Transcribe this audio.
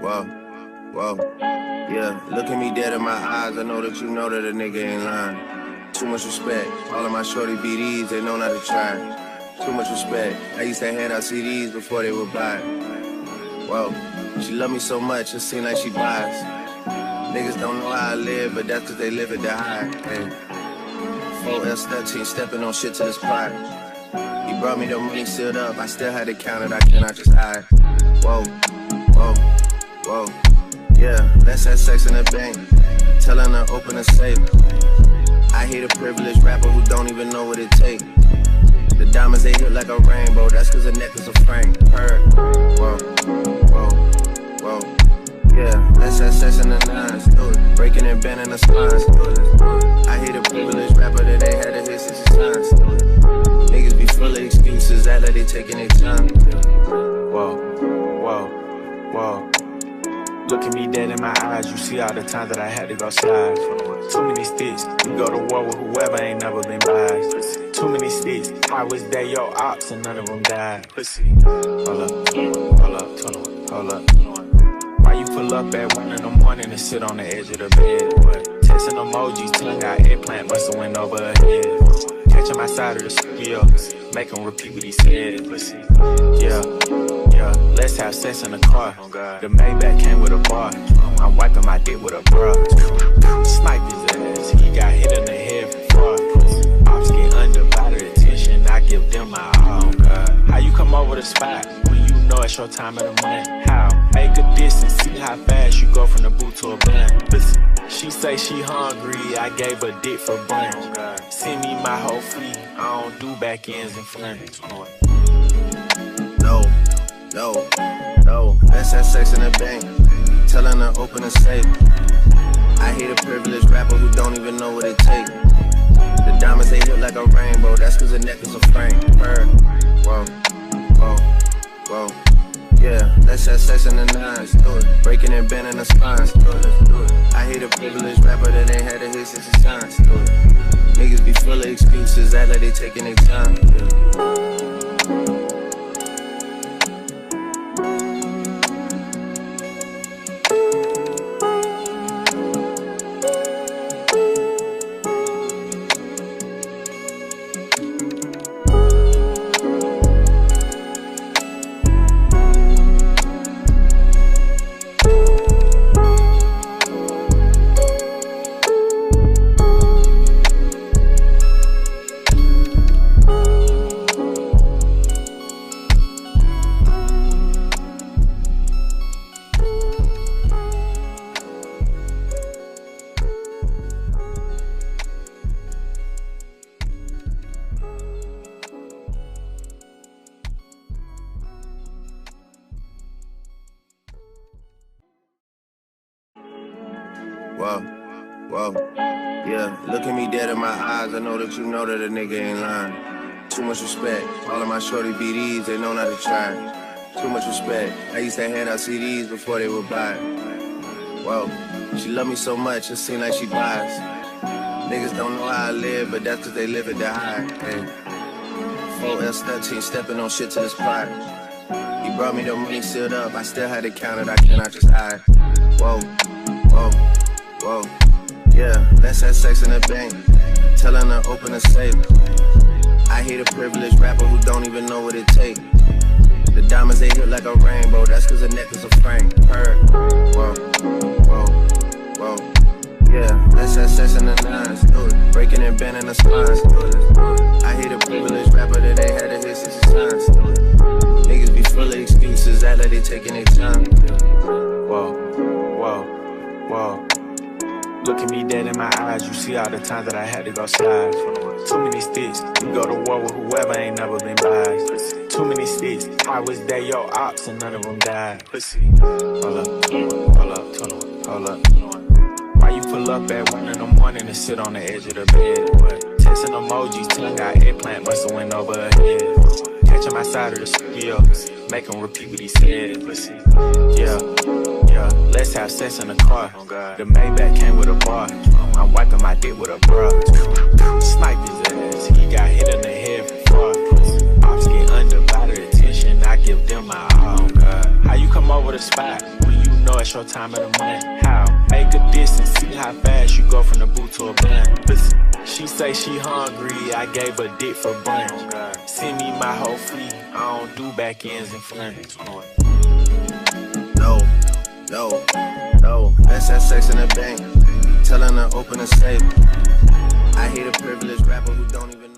Whoa, whoa, yeah. Look at me dead in my eyes. I know that you know that a nigga ain't lying. Too much respect. All of my shorty BDs, they know not to try. Too much respect. I used to hand out CDs before they would buy. Whoa, she love me so much, it seem like she buys. Niggas don't know how I live, but that's cause they live it that high. Hey. 4L13, stepping on shit to this pot. He brought me the money sealed up, I still had to count it, I cannot just hide. Whoa, whoa, whoa, yeah, let's have sex in the bank. Telling her open a safe. I hate a privileged rapper who don't even know what it takes. The diamonds they hit like a rainbow, that's cause the necklace a frank. Heard, whoa, whoa, whoa, yeah, let's have sex in the nines, do it. Breaking and bending the spines, do it. I hate a privileged rapper that they had to hit 60 times, do it. Niggas be full of excuses, act like they taking their time. Whoa, whoa, whoa. Look at me dead in my eyes, you see all the times that I had to go slide. Too many sticks, you go to war with whoever ain't never been biased. Too many sticks, I was there, your ops, and none of them died. Pussy. Hold up, hold up, hold up. Why you pull up at 1 in the morning and sit on the edge of the bed? What? Texting emojis, tongue out, eggplant bustin' went over her head. Catch him outside of the studio, make him repeat what he said. Pussy. Yeah. Let's have sex in the car. The Maybach came with a bar. I'm wiping my dick with a bra. Snipe his ass, he got hit in the head for far. Ops get undivided attention, I give them my all. How you come over the spot when you know it's your time of the month? How? Make a distance, see how fast you go from the boot to a blunt. She say she hungry, I gave her dick for brunch. Send me my whole fleet, I don't do back ends and fronts. No, let's have sex in the bank. Telling her open a safe. I hate a privileged rapper who don't even know what it takes. The diamonds they hit like a rainbow, that's cause the necklace a frank. Heard, whoa, whoa, whoa, yeah, let's have sex in the nines, do it. Breaking and bending the spines, do it. I hate a privileged rapper that ain't had to hit 60 times, do it. Niggas be full of excuses, act like they taking their time, yeah. Whoa, yeah, look at me dead in my eyes, I know that you know that a nigga ain't lying. Too much respect, all of my shorty BDs, they know not to try. Too much respect, I used to hand out CDs before they would buy. Whoa, she love me so much, it seem like she buys. Niggas don't know how I live, but that's cause they live it that high. Hey. 4L13, stepping on shit to this pot. He brought me the money sealed up, I still had to count it, I cannot just hide. Whoa, whoa, whoa, yeah, let's have sex in the bank. Telling her open a safe. I hate a privileged rapper who don't even know what it takes. The diamonds they hit like a rainbow, that's cause the necklace a frank. Heard, whoa, whoa, whoa, yeah, let's have sex in the nines, do it. Breaking and bending the spines, do it. I hate a privileged rapper that they had to hit 60 times, do it. Niggas be full of excuses, act like they taking their time. Whoa, whoa, whoa. Look at me dead in my eyes, you see all the times that I had to go slide. Too many sticks, you go to war with whoever ain't never been biased. Too many sticks, I was there, your ops, and none of them died. Pussy. Hold up, hold up, hold up. Why you pull up at 1 in the morning and sit on the edge of the bed? What? Texting emojis, tongue out, eggplant bustin' went over her head. Catch him outside of the studio, make him repeat what he said. Pussy. Yeah. Let's have sex in the car. The Maybach came with a bar. I'm wiping my dick with a bra. Snipe his ass, he got hit in the head for far. Ops get undivided attention, I give them my all. How you come over the spot when you know it's your time of the month. How? Make a distance, see how fast you go from the boot to a blunt. Listen, she say she hungry, I gave her dick for brunch. Send me my whole fee, I don't do back ends and fronts. No, let's have sex in the bank. Telling her open a safe. I hate a privileged rapper who don't even know.